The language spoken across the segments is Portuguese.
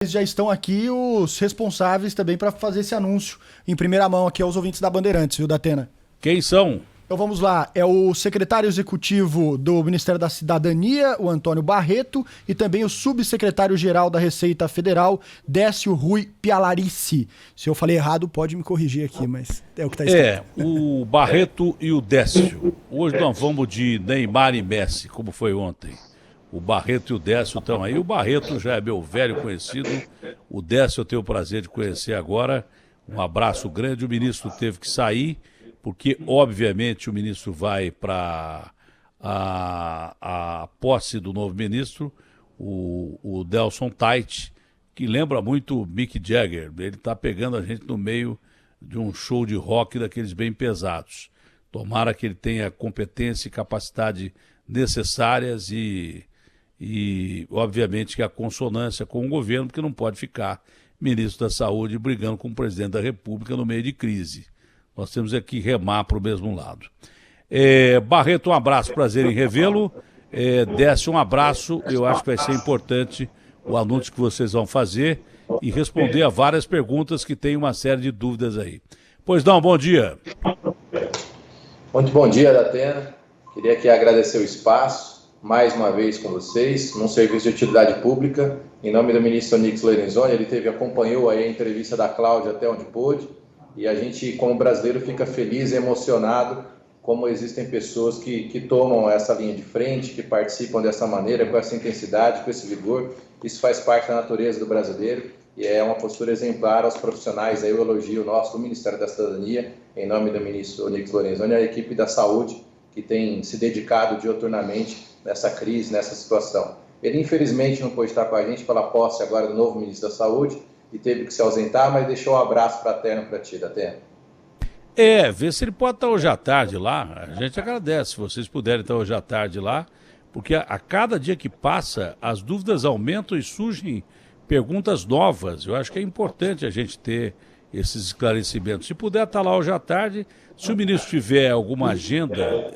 Já estão aqui os responsáveis também para fazer esse anúncio em primeira mão aqui aos ouvintes da Bandeirantes, viu, Datena? Quem são? Então vamos lá, é o secretário executivo do Ministério da Cidadania, o Antônio Barreto, e também o subsecretário-geral da Receita Federal, Décio Rui Pialarici. Se eu falei errado, pode me corrigir aqui, mas é o que está escrito. O Barreto e o Décio. Hoje nós vamos de Neymar e Messi, como foi ontem. O Barreto e o Décio estão aí. O Barreto já é meu velho conhecido. O Décio eu tenho o prazer de conhecer agora. Um abraço grande. O ministro teve que sair, porque, obviamente, o ministro vai para a posse do novo ministro, o Delson Tait, que lembra muito o Mick Jagger. Ele está pegando a gente no meio de um show de rock daqueles bem pesados. Tomara que ele tenha competência e capacidade necessárias e obviamente, que a consonância com o governo, porque não pode ficar ministro da Saúde brigando com o presidente da República no meio de crise. Nós temos aqui remar para o mesmo lado. Barreto, um abraço, prazer em revê-lo. Décio, um abraço. Eu acho que vai ser importante o anúncio que vocês vão fazer e responder a várias perguntas que tem uma série de dúvidas aí. Pois não, bom dia. Muito bom dia, Datena. Queria aqui agradecer o espaço, mais uma vez com vocês, num serviço de utilidade pública, em nome do ministro Onyx Lorenzoni. Ele acompanhou aí a entrevista da Cláudia até onde pôde, e a gente, como brasileiro, fica feliz e emocionado como existem pessoas que tomam essa linha de frente, que participam dessa maneira, com essa intensidade, com esse vigor. Isso faz parte da natureza do brasileiro e é uma postura exemplar aos profissionais. Aí o elogio nosso do Ministério da Cidadania, em nome do ministro Onyx Lorenzoni, e a equipe da saúde, que tem se dedicado dioturnamente nessa crise, nessa situação. Ele, infelizmente, não pôde estar com a gente pela posse agora do novo ministro da Saúde e teve que se ausentar, mas deixou um abraço fraterno para ti, Datena. Vê se ele pode estar hoje à tarde lá. A gente agradece se vocês puderem estar hoje à tarde lá, porque a cada dia que passa, as dúvidas aumentam e surgem perguntas novas. Eu acho que é importante a gente ter esses esclarecimentos. Se puder estar lá hoje à tarde, se o ministro tiver alguma agenda,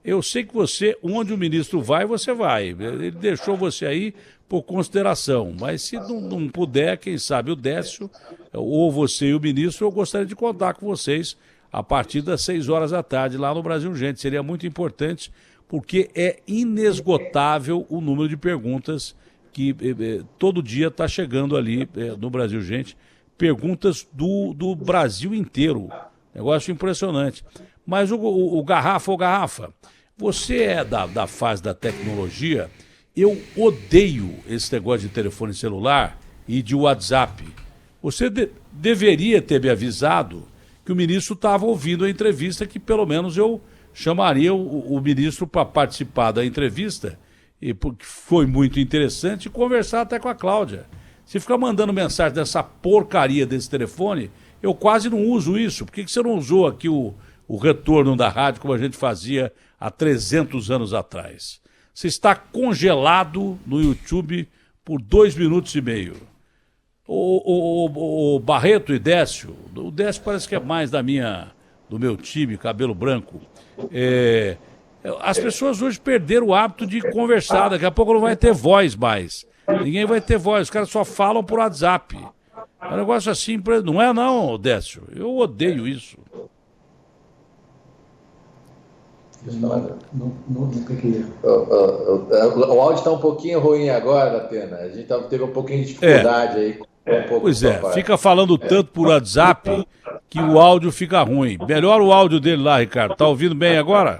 eu sei que você, onde o ministro vai, você vai. Ele deixou você aí por consideração, mas se não puder, quem sabe o Décio, ou você e o ministro, eu gostaria de contar com vocês a partir das 6 horas da tarde lá no Brasil Urgente. Seria muito importante, porque é inesgotável o número de perguntas que todo dia está chegando ali no Brasil Urgente, perguntas do Brasil inteiro. Negócio impressionante. Mas o Garrafa, você é da fase da tecnologia. Eu odeio esse negócio de telefone celular e de WhatsApp. Você deveria ter me avisado que o ministro estava ouvindo a entrevista, que pelo menos eu chamaria o ministro para participar da entrevista, porque foi muito interessante, e conversar até com a Cláudia. Se ficar mandando mensagem dessa porcaria desse telefone, eu quase não uso isso. Por que você não usou aqui o retorno da rádio como a gente fazia há 300 anos atrás? Você está congelado no YouTube por 2 minutos e meio. O Barreto e Décio, o Décio parece que é mais do meu time, cabelo branco. As pessoas hoje perderam o hábito de conversar, daqui a pouco não vai ter voz mais. Ninguém vai ter voz, os caras só falam por WhatsApp. É um negócio assim, não é não, Décio? Eu odeio isso. Nunca queria. O áudio está um pouquinho ruim agora, Datena. A gente teve um pouquinho de dificuldade aí. Pois fica falando tanto por WhatsApp que o áudio fica ruim. Melhora o áudio dele lá, Ricardo. Tá ouvindo bem agora?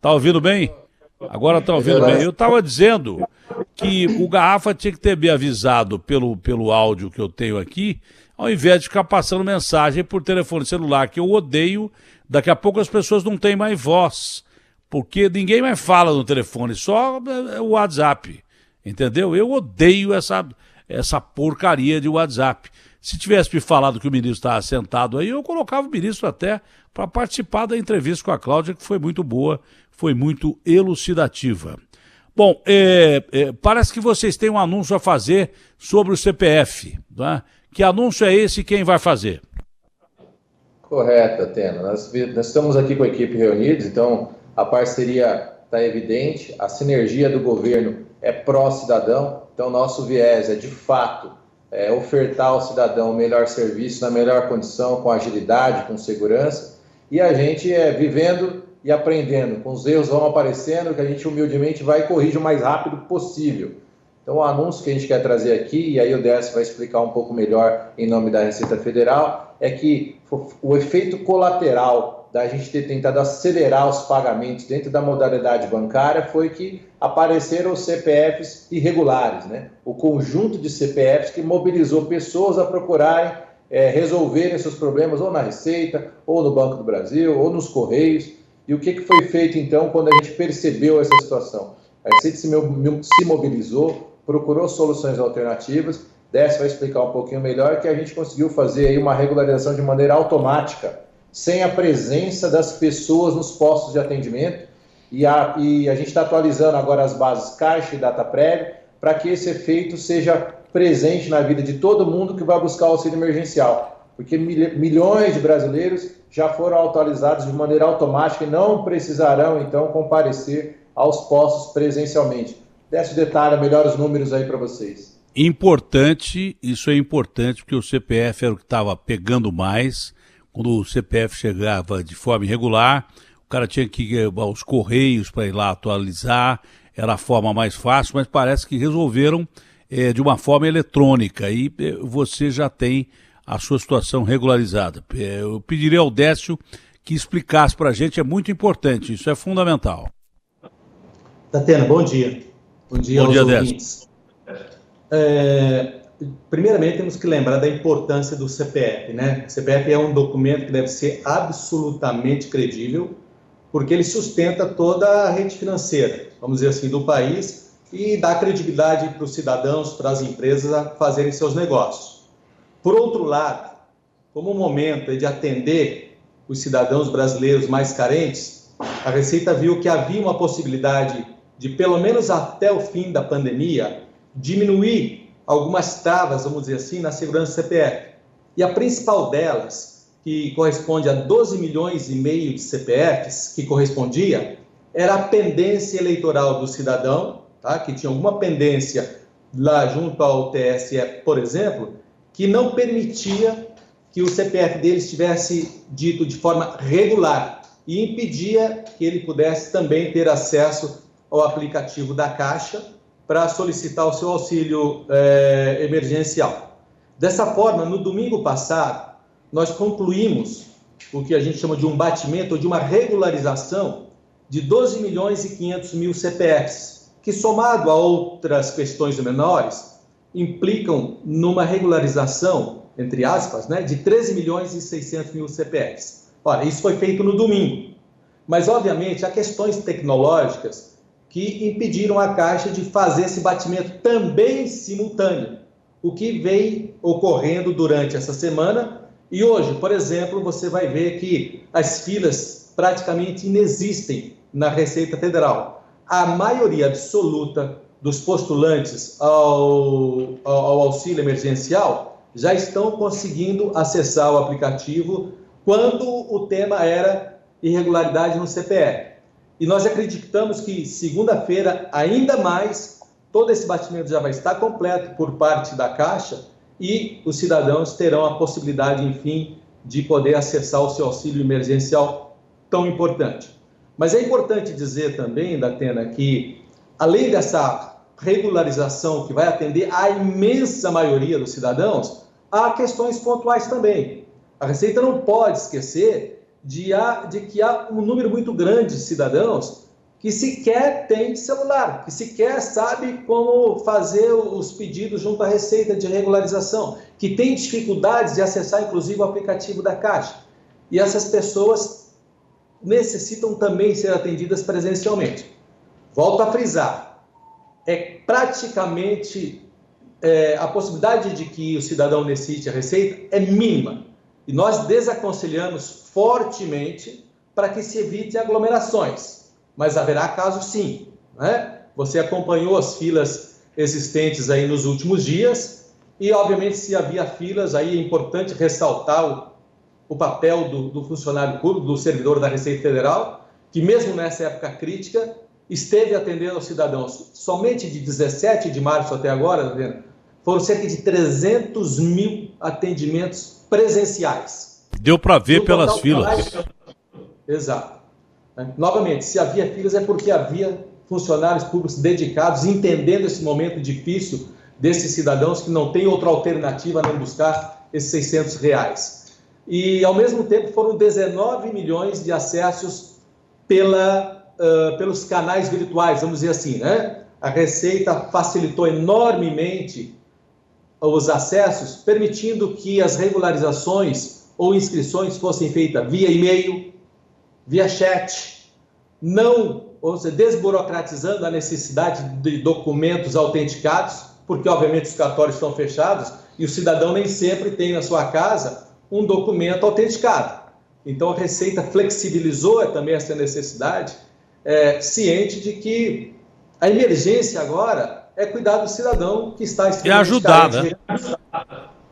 Tá ouvindo bem? Agora tá ouvindo bem. Eu estava dizendo que o Garrafa tinha que ter me avisado pelo áudio que eu tenho aqui, ao invés de ficar passando mensagem por telefone celular, que eu odeio. Daqui a pouco as pessoas não têm mais voz, porque ninguém mais fala no telefone, só o WhatsApp, entendeu? Eu odeio essa porcaria de WhatsApp. Se tivesse me falado que o ministro estava sentado aí, eu colocava o ministro até para participar da entrevista com a Cláudia, que foi muito boa, foi muito elucidativa. Bom, parece que vocês têm um anúncio a fazer sobre o CPF, né? Que anúncio é esse e quem vai fazer? Correto, Atena. Nós estamos aqui com a equipe reunidos, então a parceria está evidente, a sinergia do governo é pró-cidadão, então nosso viés é, de fato, ofertar ao cidadão o melhor serviço, na melhor condição, com agilidade, com segurança, e a gente vivendo e aprendendo. Com os erros vão aparecendo, que a gente humildemente vai e corrige o mais rápido possível. Então, o anúncio que a gente quer trazer aqui, e aí o Décio vai explicar um pouco melhor em nome da Receita Federal, é que o efeito colateral da gente ter tentado acelerar os pagamentos dentro da modalidade bancária foi que apareceram os CPFs irregulares, né? O conjunto de CPFs que mobilizou pessoas a procurarem resolverem seus problemas ou na Receita, ou no Banco do Brasil, ou nos Correios. E o que foi feito, então, quando a gente percebeu essa situação? A Receita se mobilizou, procurou soluções alternativas. Décio vai explicar um pouquinho melhor, que a gente conseguiu fazer aí uma regularização de maneira automática, sem a presença das pessoas nos postos de atendimento, e a gente está atualizando agora as bases Caixa e Dataprev, para que esse efeito seja presente na vida de todo mundo que vai buscar o auxílio emergencial, porque milhões de brasileiros já foram atualizados de maneira automática e não precisarão, então, comparecer aos postos presencialmente. Décio detalha melhor os números aí para vocês. Importante, isso é importante, porque o CPF era o que estava pegando mais. Quando o CPF chegava de forma irregular, o cara tinha que ir aos Correios para ir lá atualizar, era a forma mais fácil, mas parece que resolveram de uma forma eletrônica e você já tem a sua situação regularizada. Eu pediria ao Décio que explicasse para a gente, é muito importante, isso é fundamental. Datena, bom dia. Bom dia aos ouvintes. Primeiramente, temos que lembrar da importância do CPF, né? O CPF é um documento que deve ser absolutamente credível, porque ele sustenta toda a rede financeira, vamos dizer assim, do país e dá credibilidade para os cidadãos, para as empresas a fazerem seus negócios. Por outro lado, como o momento é de atender os cidadãos brasileiros mais carentes, a Receita viu que havia uma possibilidade de, pelo menos até o fim da pandemia, diminuir algumas travas, vamos dizer assim, na segurança do CPF. E a principal delas, que corresponde a 12 milhões e meio de CPFs, que correspondia, era a pendência eleitoral do cidadão, tá? Que tinha alguma pendência lá junto ao TSE, por exemplo, que não permitia que o CPF dele estivesse dito de forma regular e impedia que ele pudesse também ter acesso ao aplicativo da Caixa para solicitar o seu auxílio emergencial. Dessa forma, no domingo passado, nós concluímos o que a gente chama de um batimento ou de uma regularização de 12 milhões e 500 mil CPFs, que somado a outras questões menores, implicam numa regularização, entre aspas, né, de 13 milhões e 600 mil CPFs. Ora, isso foi feito no domingo, mas obviamente há questões tecnológicas que impediram a Caixa de fazer esse batimento também simultâneo, o que vem ocorrendo durante essa semana. E hoje, por exemplo, você vai ver que as filas praticamente inexistem na Receita Federal. A maioria absoluta dos postulantes ao auxílio emergencial já estão conseguindo acessar o aplicativo quando o tema era irregularidade no CPF. E nós acreditamos que segunda-feira, ainda mais, todo esse batimento já vai estar completo por parte da Caixa e os cidadãos terão a possibilidade, enfim, de poder acessar o seu auxílio emergencial tão importante. Mas é importante dizer também, Datena, que além dessa regularização que vai atender a imensa maioria dos cidadãos, há questões pontuais também. A Receita não pode esquecer de que há um número muito grande de cidadãos que sequer tem celular, que sequer sabe como fazer os pedidos junto à Receita de regularização, que tem dificuldades de acessar, inclusive, o aplicativo da Caixa. E essas pessoas necessitam também ser atendidas presencialmente. Volto a frisar, a possibilidade de que o cidadão necessite a Receita é mínima. E nós desaconselhamos fortemente para que se evite aglomerações. Mas haverá casos sim, né? Você acompanhou as filas existentes aí nos últimos dias e, obviamente, se havia filas, aí é importante ressaltar o papel do funcionário público, do servidor da Receita Federal, que mesmo nessa época crítica, esteve atendendo aos cidadãos. Somente de 17 de março até agora, foram cerca de 300 mil atendimentos presenciais. Deu para ver No pelas total, filas. Exato. Novamente, se havia filas é porque havia funcionários públicos dedicados, entendendo esse momento difícil desses cidadãos que não têm outra alternativa a não buscar esses R$ 600. E, ao mesmo tempo, foram 19 milhões de acessos pelos canais virtuais, vamos dizer assim, né? A Receita facilitou enormemente os acessos, permitindo que as regularizações ou inscrições fossem feitas via e-mail, via chat, ou seja, desburocratizando a necessidade de documentos autenticados, porque, obviamente, os cartórios estão fechados e o cidadão nem sempre tem na sua casa um documento autenticado. Então, a Receita flexibilizou também essa necessidade, ciente de que a emergência agora é cuidar do cidadão que está extremamente ajudar, carente.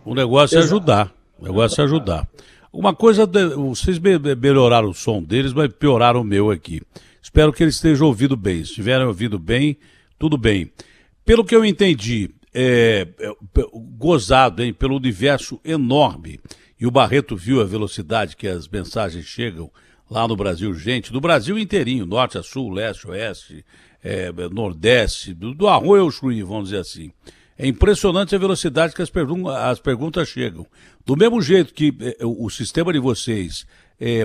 O negócio Exato. é ajudar. O negócio é ajudar. Uma coisa, vocês melhoraram o som deles, mas pioraram o meu aqui. Espero que eles estejam ouvindo bem. Se estiverem ouvindo bem, tudo bem. Pelo que eu entendi, gozado, hein, pelo universo enorme, e o Barreto viu a velocidade que as mensagens chegam lá no Brasil, gente, do Brasil inteirinho, norte a sul, leste a oeste, nordeste, do Arroio ao Chuí, vamos dizer assim. É impressionante a velocidade que as perguntas chegam. Do mesmo jeito que o sistema de vocês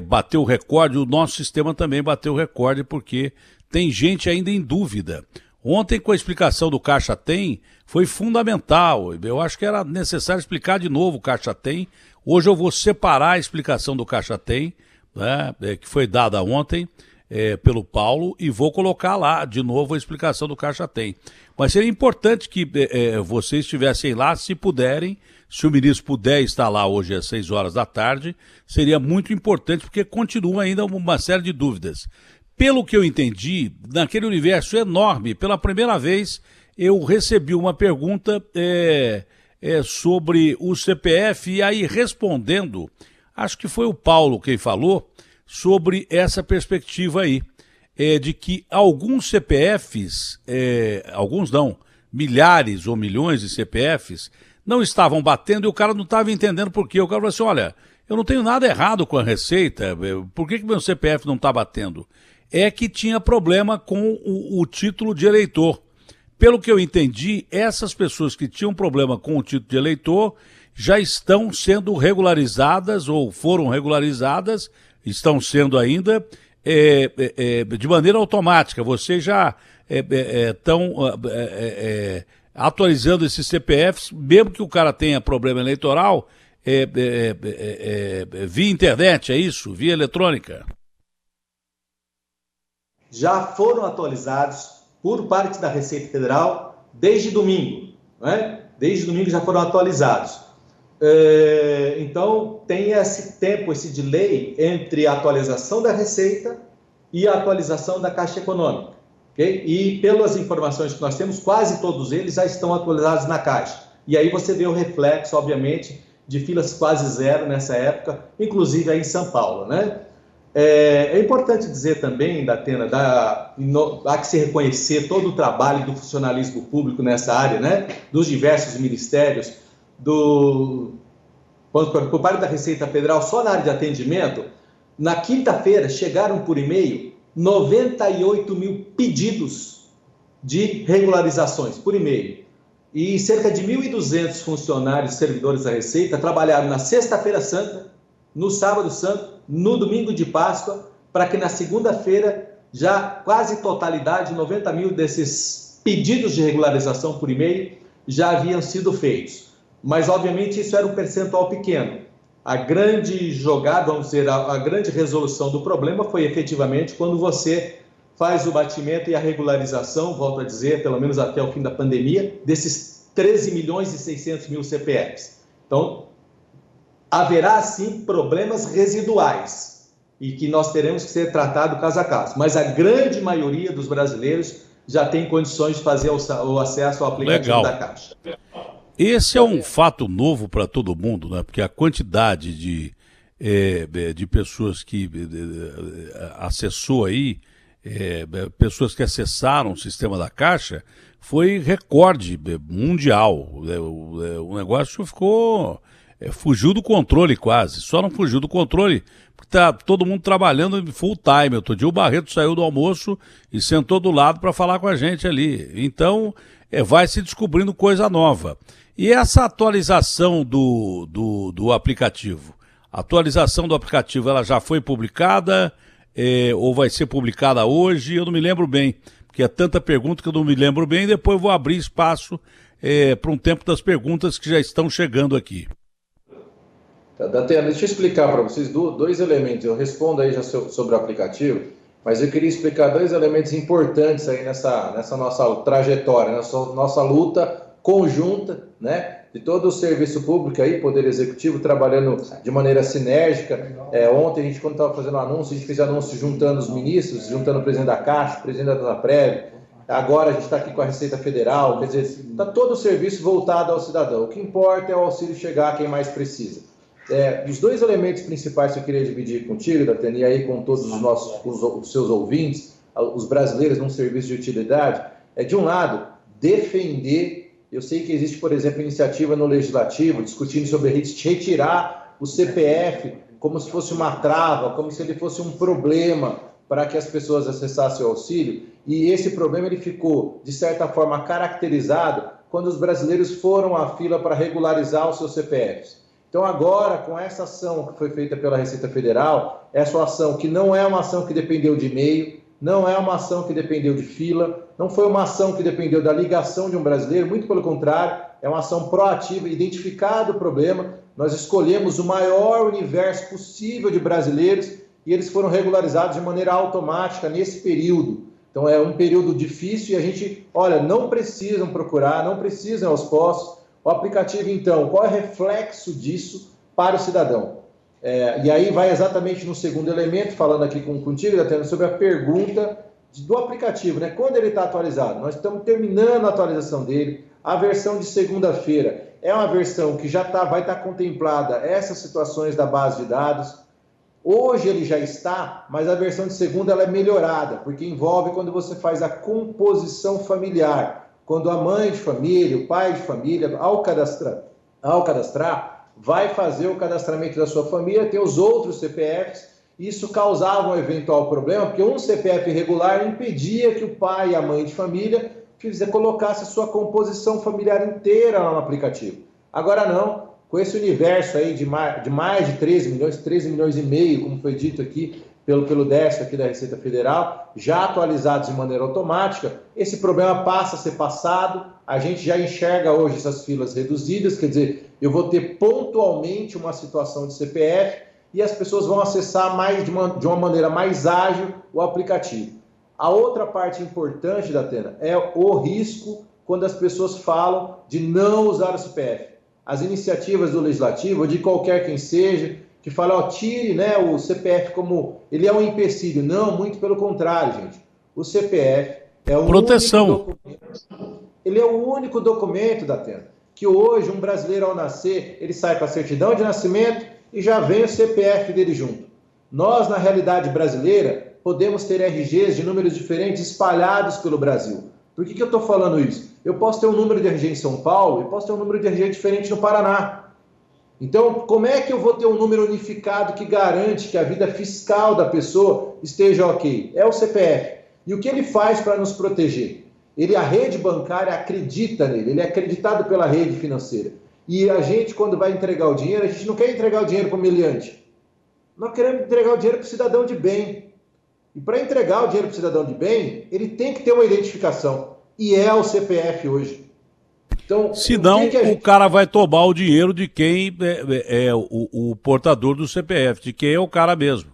bateu o recorde, o nosso sistema também bateu o recorde, porque tem gente ainda em dúvida. Ontem, com a explicação do Caixa Tem, foi fundamental. Eu acho que era necessário explicar de novo o Caixa Tem. Hoje eu vou separar a explicação do Caixa Tem, né, que foi dada ontem pelo Paulo, e vou colocar lá de novo a explicação do Caixa Tem. Mas seria importante que vocês estivessem lá, se puderem, se o ministro puder estar lá hoje às 6 horas da tarde, seria muito importante, porque continua ainda uma série de dúvidas. Pelo que eu entendi, naquele universo enorme, pela primeira vez eu recebi uma pergunta sobre o CPF, e aí respondendo, acho que foi o Paulo quem falou, sobre essa perspectiva aí, de que alguns CPFs, alguns não, milhares ou milhões de CPFs, não estavam batendo e o cara não estava entendendo por quê. O cara falou assim, olha, eu não tenho nada errado com a Receita, por que meu CPF não está batendo? É que tinha problema com o título de eleitor. Pelo que eu entendi, essas pessoas que tinham problema com o título de eleitor já estão sendo regularizadas ou foram regularizadas, estão sendo ainda, de maneira automática. Vocês já estão atualizando esses CPFs, mesmo que o cara tenha problema eleitoral, via internet, é isso? Via eletrônica? Já foram atualizados por parte da Receita Federal desde domingo, né? Desde domingo já foram atualizados. Então, tem esse tempo, esse delay entre a atualização da Receita e a atualização da Caixa Econômica. Okay? E pelas informações que nós temos, quase todos eles já estão atualizados na Caixa. E aí você vê o reflexo, obviamente, de filas quase zero nessa época, inclusive aí em São Paulo, né? É importante dizer também, Datena, há que se reconhecer todo o trabalho do funcionalismo público nessa área, né? Dos diversos ministérios, por parte da Receita Federal, só na área de atendimento, na quinta-feira chegaram por e-mail 98 mil pedidos de regularizações por e-mail. E cerca de 1.200 funcionários e servidores da Receita trabalharam na Sexta-feira Santa, no Sábado Santo, no Domingo de Páscoa, para que na segunda-feira já quase totalidade, 90 mil desses pedidos de regularização por e-mail já haviam sido feitos. Mas, obviamente, isso era um percentual pequeno. A grande jogada, vamos dizer, a grande resolução do problema foi efetivamente quando você faz o batimento e a regularização, volto a dizer, pelo menos até o fim da pandemia, desses 13 milhões e 600 mil CPFs. Então, haverá, sim, problemas residuais e que nós teremos que ser tratado caso a caso. Mas a grande maioria dos brasileiros já tem condições de fazer o acesso ao aplicativo da Caixa. Esse é um fato novo para todo mundo, né? Porque a quantidade de pessoas que acessou aí, pessoas que acessaram o sistema da Caixa, foi recorde mundial. O negócio fugiu do controle quase. Só não fugiu do controle porque tá todo mundo trabalhando full time. Outro dia o Barreto saiu do almoço e sentou do lado para falar com a gente ali. Então, vai se descobrindo coisa nova. E essa atualização do aplicativo? A atualização do aplicativo, ela já foi publicada ou vai ser publicada hoje? Eu não me lembro bem, porque é tanta pergunta que eu não me lembro bem. Depois eu vou abrir espaço para um tempo das perguntas que já estão chegando aqui. Datena, deixa eu explicar para vocês dois elementos. Eu respondo aí já sobre o aplicativo, mas eu queria explicar dois elementos importantes aí nessa nossa trajetória, nessa nossa luta conjunta, né, de todo o serviço público aí, Poder Executivo, trabalhando de maneira sinérgica. Ontem, a gente, quando estava fazendo o anúncio, a gente fez anúncio juntando os ministros, juntando o presidente da Caixa, o presidente da Danaprev. Agora a gente está aqui com a Receita Federal, quer dizer, está todo o serviço voltado ao cidadão. O que importa é o auxílio chegar a quem mais precisa. Os dois elementos principais que eu queria dividir contigo, Datena, e aí com todos os seus ouvintes, os brasileiros num serviço de utilidade, de um lado, defender. Eu sei que existe, por exemplo, iniciativa no Legislativo discutindo sobre retirar o CPF como se fosse uma trava, como se ele fosse um problema para que as pessoas acessassem o auxílio. E esse problema ele ficou, de certa forma, caracterizado quando os brasileiros foram à fila para regularizar os seus CPFs. Então agora, com essa ação que foi feita pela Receita Federal, essa ação que não é uma ação que dependeu de e-mail, não é uma ação que dependeu de fila, não foi uma ação que dependeu da ligação de um brasileiro, muito pelo contrário, é uma ação proativa, identificado o problema, nós escolhemos o maior universo possível de brasileiros e eles foram regularizados de maneira automática nesse período. Então é um período difícil e a gente, não precisam procurar, não precisam ir aos postos. O aplicativo, então, qual é o reflexo disso para o cidadão? E aí vai exatamente no segundo elemento, falando aqui contigo, Datena, sobre a pergunta do aplicativo, né? Quando ele está atualizado? Nós estamos terminando a atualização dele. A versão de segunda-feira é uma versão que já vai estar contemplada essas situações da base de dados. Hoje ele já está, mas a versão de segunda ela é melhorada, porque envolve quando você faz a composição familiar. Quando a mãe de família, o pai de família, ao cadastrar, vai fazer o cadastramento da sua família, tem os outros CPFs, isso causava um eventual problema, porque um CPF irregular impedia que o pai e a mãe de família colocasse a sua composição familiar inteira lá no aplicativo. Agora não, com esse universo aí de mais de 13 milhões e meio, como foi dito aqui, pelo décimo aqui da Receita Federal, já atualizados de maneira automática, esse problema passa a ser passado, a gente já enxerga hoje essas filas reduzidas, quer dizer, eu vou ter pontualmente uma situação de CPF e as pessoas vão acessar de uma maneira mais ágil o aplicativo. A outra parte importante, Datena, é o risco quando as pessoas falam de não usar o CPF. As iniciativas do Legislativo, ou de qualquer quem seja, que fala, tire, né, o CPF como ele é um empecilho. Não, muito pelo contrário, gente. O CPF é o proteção. Ele é o único documento, Datena, que hoje um brasileiro ao nascer, ele sai com a certidão de nascimento e já vem o CPF dele junto. Nós, na realidade brasileira, podemos ter RGs de números diferentes espalhados pelo Brasil. Por que eu estou falando isso? Eu posso ter um número de RG em São Paulo e posso ter um número de RG diferente no Paraná. Então, como é que eu vou ter um número unificado que garante que a vida fiscal da pessoa esteja ok? É o CPF. E o que ele faz para nos proteger? A rede bancária acredita nele, ele é acreditado pela rede financeira. E a gente, quando vai entregar o dinheiro, a gente não quer entregar o dinheiro para o meliante. Nós queremos entregar o dinheiro para o cidadão de bem. E para entregar o dinheiro para o cidadão de bem, ele tem que ter uma identificação. E é o CPF hoje. Então, senão o cara vai tomar o dinheiro de quem é o portador do CPF, de quem é o cara mesmo.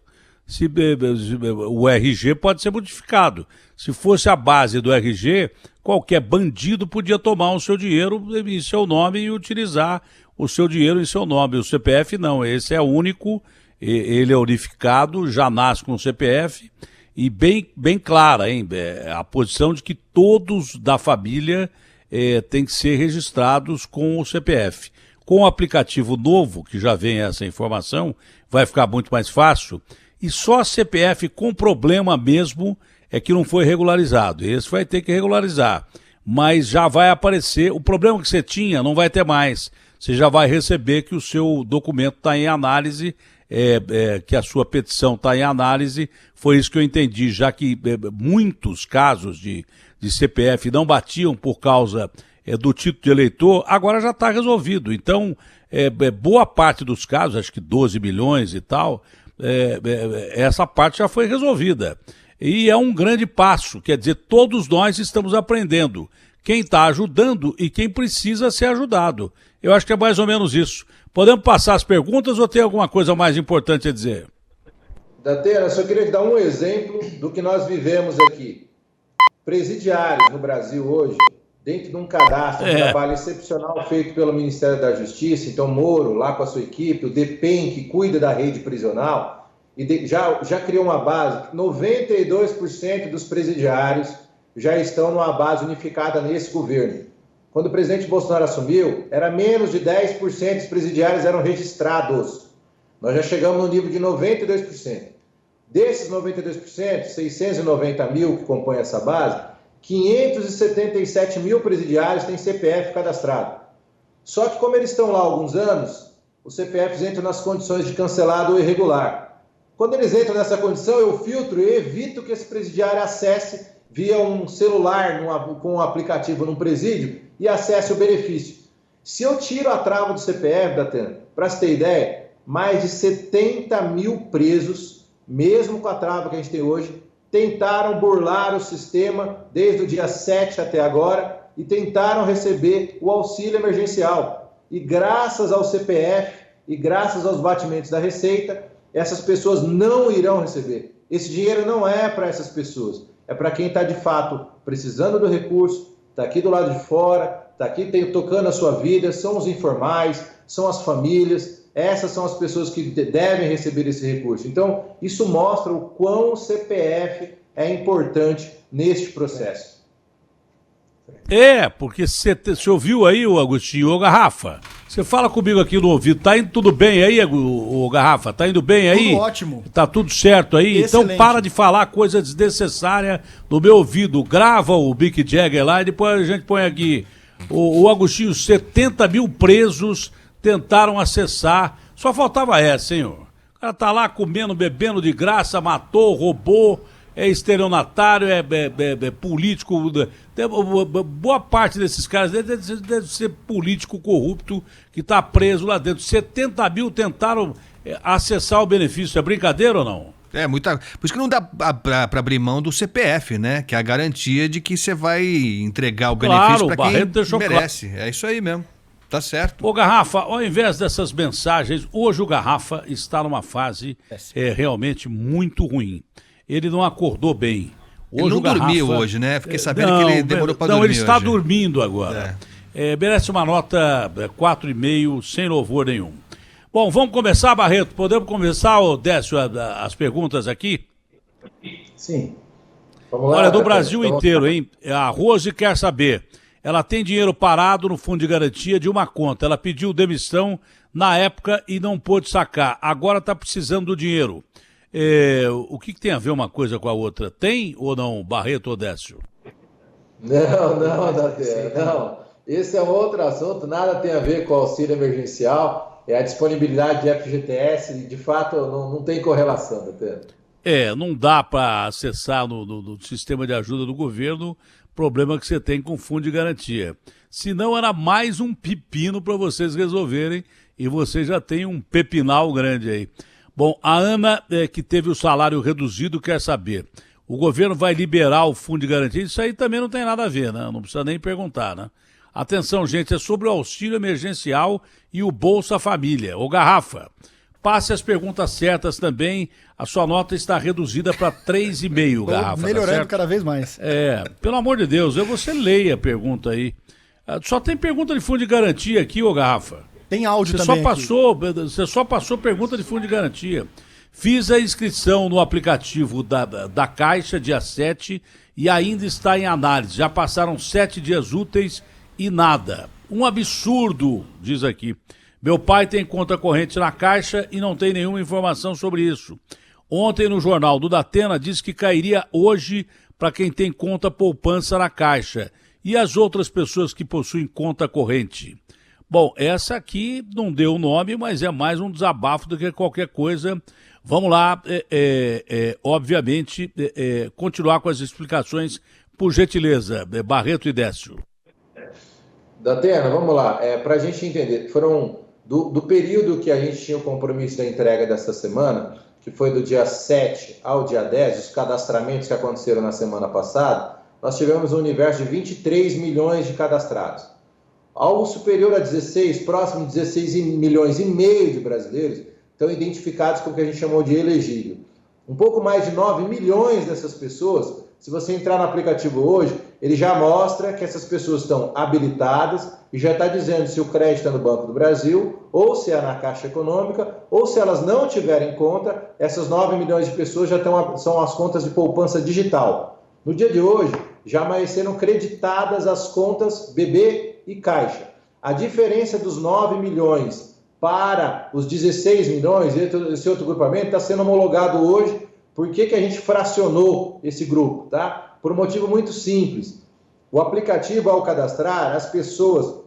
O RG pode ser modificado. Se fosse a base do RG, qualquer bandido podia tomar o seu dinheiro em seu nome e utilizar o seu dinheiro em seu nome. O CPF não, esse é único, ele é unificado, já nasce com o CPF e bem clara, hein? A posição de que todos da família tem que ser registrados com o CPF. Com o aplicativo novo, que já vem essa informação, vai ficar muito mais fácil. E só CPF com problema mesmo é que não foi regularizado. Esse vai ter que regularizar. mas já vai aparecer. O problema que você tinha não vai ter mais. Você já vai receber que o seu documento está em análise, que a sua petição está em análise. Foi isso que eu entendi, já que muitos casos de CPF não batiam por causa do título de eleitor, agora já está resolvido. Então, boa parte dos casos, acho que 12 milhões e tal, essa parte já foi resolvida. E é um grande passo, quer dizer, todos nós estamos aprendendo. Quem está ajudando e quem precisa ser ajudado. Eu acho que é mais ou menos isso. Podemos passar as perguntas ou tem alguma coisa mais importante a dizer? Datena, só queria te dar um exemplo do que nós vivemos aqui. Presidiários no Brasil hoje, dentro de um cadastro, um trabalho excepcional feito pelo Ministério da Justiça, então Moro, lá com a sua equipe, o DEPEN, que cuida da rede prisional, e já criou uma base, 92% dos presidiários já estão numa base unificada nesse governo. Quando o presidente Bolsonaro assumiu, era menos de 10% dos presidiários eram registrados. Nós já chegamos no nível de 92%. Desses 92%, 690 mil que compõem essa base, 577 mil presidiários têm CPF cadastrado. Só que como eles estão lá há alguns anos, os CPFs entram nas condições de cancelado ou irregular. Quando eles entram nessa condição, eu filtro e evito que esse presidiário acesse via um celular com um aplicativo num presídio e acesse o benefício. Se eu tiro a trava do CPF, Datena, para você ter ideia, mais de 70 mil presos, mesmo com a trava que a gente tem hoje, tentaram burlar o sistema desde o dia 7 até agora e tentaram receber o auxílio emergencial. E graças ao CPF e graças aos batimentos da Receita, essas pessoas não irão receber. Esse dinheiro não é para essas pessoas, é para quem está de fato precisando do recurso, está aqui do lado de fora, está aqui tocando a sua vida, são os informais, são as famílias, essas são as pessoas que devem receber esse recurso. Então, isso mostra o quão o CPF é importante neste processo. Porque você ouviu aí, o Agostinho, ô Garrafa, você fala comigo aqui no ouvido, tá indo tudo bem aí, o Garrafa, tá indo bem aí? Tudo ótimo. Tá tudo certo aí? Excelente. Então para de falar coisa desnecessária no meu ouvido, grava o Mick Jagger lá e depois a gente põe aqui. O Agostinho, 70 mil presos tentaram acessar, só faltava essa, hein? O cara tá lá comendo, bebendo de graça, matou, roubou, é estelionatário, é político. Boa parte desses caras deve ser político corrupto que está preso lá dentro. 70 mil tentaram acessar o benefício. É brincadeira ou não? Muita. Por isso que não dá para abrir mão do CPF, né? Que é a garantia de que você vai entregar o benefício para quem merece. É isso aí mesmo. Tá certo. Ô Garrafa, ao invés dessas mensagens, hoje o Garrafa está numa fase realmente muito ruim. Ele não acordou bem. Hoje ele não dormiu hoje, né? Fiquei sabendo que ele demorou para dormir. Não, ele está hoje. dormindo agora. Merece uma nota 4,5, sem louvor nenhum. Bom, vamos começar, Barreto? Podemos começar, Décio, as perguntas aqui? Sim. Vamos lá, olha, do Brasil inteiro, hein? A Rose quer saber. Ela tem dinheiro parado no fundo de garantia de uma conta. Ela pediu demissão na época e não pôde sacar. Agora está precisando do dinheiro. O que tem a ver uma coisa com a outra? Tem ou não, Barreto ou Décio? Não, Datena, não. Esse é um outro assunto, nada tem a ver com o auxílio emergencial, é a disponibilidade de FGTS, e de fato não tem correlação, Datena. Não dá para acessar no sistema de ajuda do governo problema que você tem com fundo de garantia. Senão era mais um pepino para vocês resolverem e você já tem um pepinal grande aí. Bom, a Ana, que teve o salário reduzido, quer saber. O governo vai liberar o fundo de garantia? Isso aí também não tem nada a ver, né? Não precisa nem perguntar, né? Atenção, gente, é sobre o auxílio emergencial e o Bolsa Família. Ô Garrafa, passe as perguntas certas também. A sua nota está reduzida para 3,5, Garrafa. Melhorando tá cada vez mais. Pelo amor de Deus, você leia a pergunta aí. Só tem pergunta de fundo de garantia aqui, ô Garrafa. Tem áudio também. Você só passou pergunta de fundo de garantia. Fiz a inscrição no aplicativo da Caixa dia 7 e ainda está em análise. Já passaram 7 dias úteis e nada. Um absurdo, diz aqui. Meu pai tem conta corrente na Caixa e não tem nenhuma informação sobre isso. Ontem no jornal do Datena disse que cairia hoje para quem tem conta poupança na Caixa. E as outras pessoas que possuem conta corrente? Bom, essa aqui não deu o nome, mas é mais um desabafo do que qualquer coisa. Vamos lá, obviamente, continuar com as explicações, por gentileza, Barreto e Décio. Datena, vamos lá, para a gente entender, foram do período que a gente tinha o compromisso da entrega desta semana, que foi do dia 7 ao dia 10, os cadastramentos que aconteceram na semana passada, nós tivemos um universo de 23 milhões de cadastrados. Algo superior a 16, próximo de 16 milhões e meio de brasileiros estão identificados com o que a gente chamou de elegível. Um pouco mais de 9 milhões dessas pessoas, se você entrar no aplicativo hoje, ele já mostra que essas pessoas estão habilitadas e já está dizendo se o crédito é no Banco do Brasil, ou se é na Caixa Econômica, ou se elas não tiverem conta, essas 9 milhões de pessoas já são as contas de poupança digital. No dia de hoje, já amanheceram creditadas as contas BB e Caixa. A diferença dos 9 milhões para os 16 milhões, esse outro grupamento está sendo homologado hoje. Por que a gente fracionou esse grupo? Tá? Por um motivo muito simples. O aplicativo, ao cadastrar, as pessoas,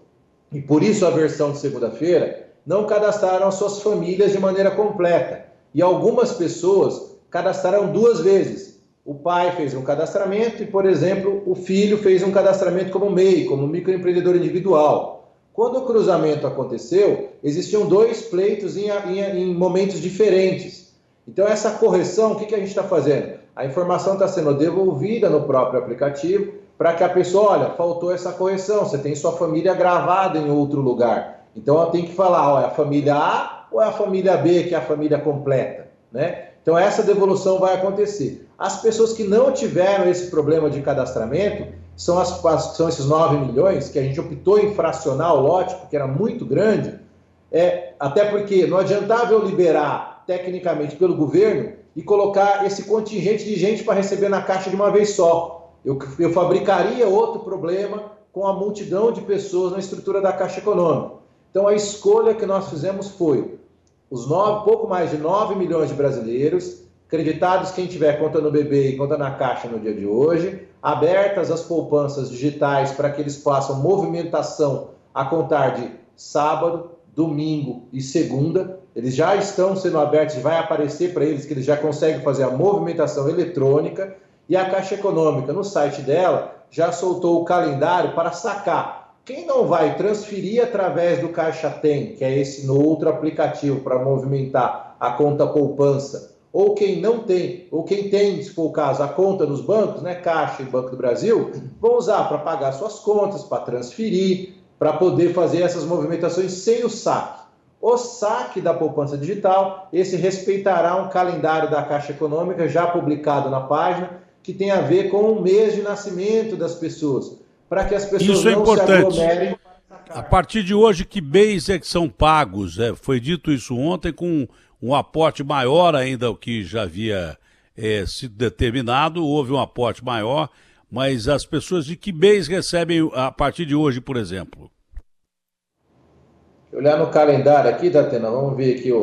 e por isso a versão de segunda-feira, não cadastraram as suas famílias de maneira completa. E algumas pessoas cadastraram 2 vezes. O pai fez um cadastramento e, por exemplo, o filho fez um cadastramento como MEI, como microempreendedor individual. Quando o cruzamento aconteceu, existiam 2 pleitos em momentos diferentes. Então, essa correção, o que a gente está fazendo? A informação está sendo devolvida no próprio aplicativo para que a pessoa, olha, faltou essa correção, você tem sua família gravada em outro lugar. Então, ela tem que falar, ó, é a família A ou é a família B, que é a família completa, né? Então, essa devolução vai acontecer. As pessoas que não tiveram esse problema de cadastramento são esses 9 milhões, que a gente optou em fracionar o lote, porque era muito grande, até porque não adiantava eu liberar tecnicamente pelo governo e colocar esse contingente de gente para receber na Caixa de uma vez só. Eu fabricaria outro problema com a multidão de pessoas na estrutura da Caixa Econômica. Então, a escolha que nós fizemos foi pouco mais de 9 milhões de brasileiros, creditados quem tiver conta no BB e conta na Caixa no dia de hoje, abertas as poupanças digitais para que eles façam movimentação a contar de sábado, domingo e segunda. Eles já estão sendo abertos, vai aparecer para eles que eles já conseguem fazer a movimentação eletrônica, e a Caixa Econômica, no site dela, já soltou o calendário para sacar. Quem não vai transferir através do Caixa Tem, que é esse no outro aplicativo para movimentar a conta poupança, ou quem não tem, ou quem tem, se for o caso, a conta nos bancos, né, Caixa e Banco do Brasil, vão usar para pagar suas contas, para transferir, para poder fazer essas movimentações sem o saque. O saque da poupança digital, esse respeitará um calendário da Caixa Econômica já publicado na página, que tem a ver com o mês de nascimento das pessoas, para que as pessoas Isso é não importante. se aglomerem. A partir de hoje, que bens é que são pagos? Foi dito isso ontem, com um aporte maior ainda do que já havia sido determinado, houve um aporte maior, mas as pessoas de que bens recebem a partir de hoje, por exemplo? Olhar no calendário aqui, Datena, vamos ver aqui,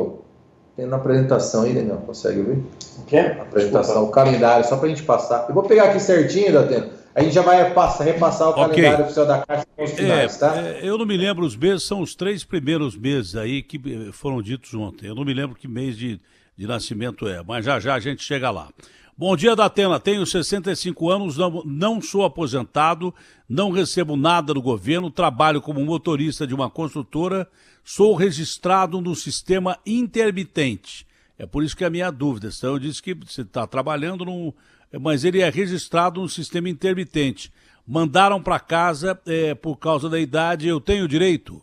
tem na apresentação aí, Daniel, consegue ver? O quê? A apresentação, o calendário, só para a gente passar. Eu vou pegar aqui certinho, Datena, a gente já vai repassar o calendário oficial da Caixa com os finais, tá? Eu não me lembro os meses, são os 3 primeiros meses aí que foram ditos ontem. Eu não me lembro que mês de nascimento é, mas já a gente chega lá. Bom dia, Datena. Tenho 65 anos, não sou aposentado, não recebo nada do governo, trabalho como motorista de uma construtora, sou registrado no sistema intermitente. É por isso que é a minha dúvida. Então, eu disse que você está trabalhando, mas ele é registrado no sistema intermitente. Mandaram para casa por causa da idade, eu tenho direito?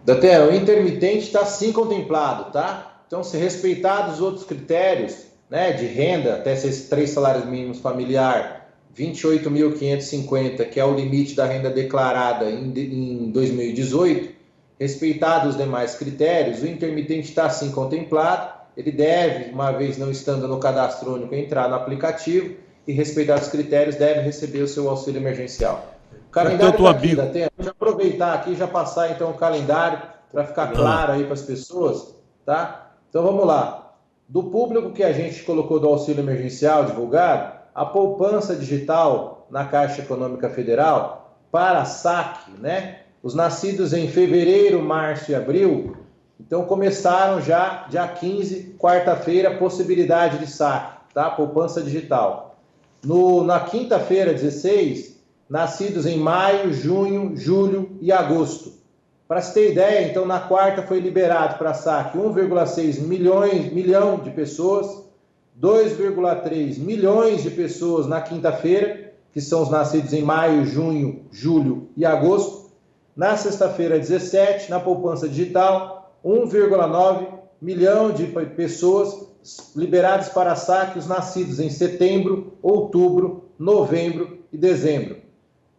Datena, o intermitente está sim contemplado, tá? Então, se respeitados os outros critérios, né, de renda, até esses 3 salários mínimos familiar, 28.550, que é o limite da renda declarada em 2018, respeitados os demais critérios, o intermitente está sim contemplado, ele deve, uma vez não estando no cadastro único, entrar no aplicativo e, respeitados os critérios, deve receber o seu auxílio emergencial. O calendário está aqui, Datena. Vou aproveitar aqui e já passar então o calendário para ficar claro aí para as pessoas, tá? Então vamos lá. Do público que a gente colocou do auxílio emergencial divulgado, a poupança digital na Caixa Econômica Federal para saque, né? Os nascidos em fevereiro, março e abril, então começaram já dia 15, quarta-feira, possibilidade de saque, tá? Poupança digital. Na quinta-feira, 16, nascidos em maio, junho, julho e agosto. Para se ter ideia, então na quarta foi liberado para saque 1,6 milhão de pessoas, 2,3 milhões de pessoas na quinta-feira, que são os nascidos em maio, junho, julho e agosto. Na sexta-feira, 17, na poupança digital, 1,9 milhão de pessoas liberadas para saque, os nascidos em setembro, outubro, novembro e dezembro.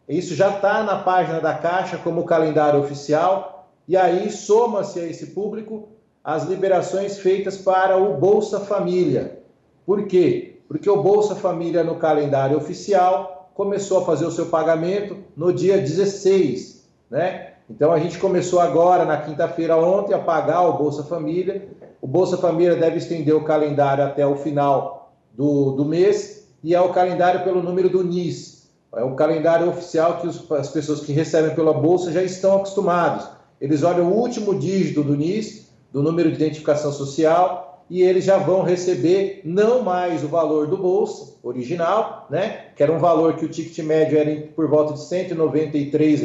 Isso já está na página da Caixa como calendário oficial, e aí soma-se a esse público as liberações feitas para o Bolsa Família. Por quê? Porque o Bolsa Família no calendário oficial começou a fazer o seu pagamento no dia 16, né? Então a gente começou agora, na quinta-feira ontem, a pagar o Bolsa Família. O Bolsa Família deve estender o calendário até o final do mês, e é o calendário pelo número do NIS. É um calendário oficial que as pessoas que recebem pela Bolsa já estão acostumados. Eles olham o último dígito do NIS, do número de identificação social, e eles já vão receber não mais o valor do Bolsa original, né? Que era um valor que o ticket médio era por volta de R$ 193,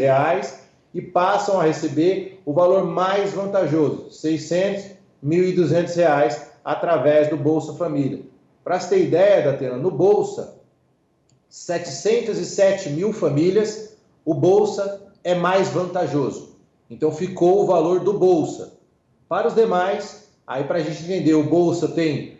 e passam a receber o valor mais vantajoso, R$ 600, R$ 1.200, através do Bolsa Família. Para você ter ideia, Datena, no Bolsa, 707 mil famílias, o Bolsa é mais vantajoso. Então ficou o valor do Bolsa. Para os demais, aí para a gente entender, o Bolsa tem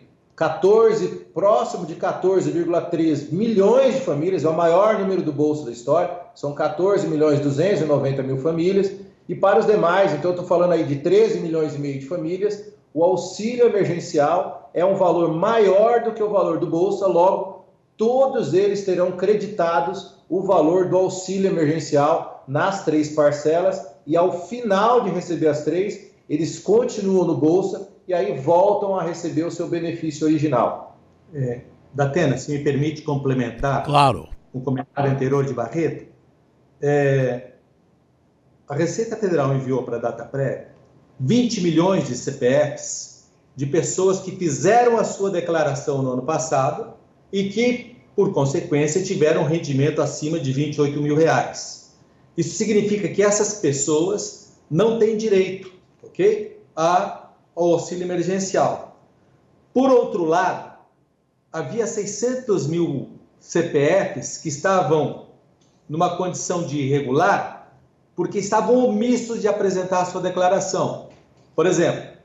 próximo de 14,3 milhões de famílias, é o maior número do Bolsa da história, são 14.290.000 famílias, e para os demais, então eu estou falando aí de 13 milhões e meio de famílias, o auxílio emergencial é um valor maior do que o valor do Bolsa, logo, todos eles terão creditados o valor do auxílio emergencial nas 3 parcelas, e ao final de receber as 3, eles continuam no Bolsa e aí voltam a receber o seu benefício original. Datena, se me permite complementar, claro, o comentário anterior de Barreto, a Receita Federal enviou para a data prévia 20 milhões de CPFs de pessoas que fizeram a sua declaração no ano passado e que, por consequência, tiveram um rendimento acima de R$ 28 mil. Isso significa que essas pessoas não têm direito, ok? Ao auxílio emergencial. Por outro lado, havia 600 mil CPFs que estavam numa condição de irregular porque estavam omissos de apresentar a sua declaração. Por exemplo,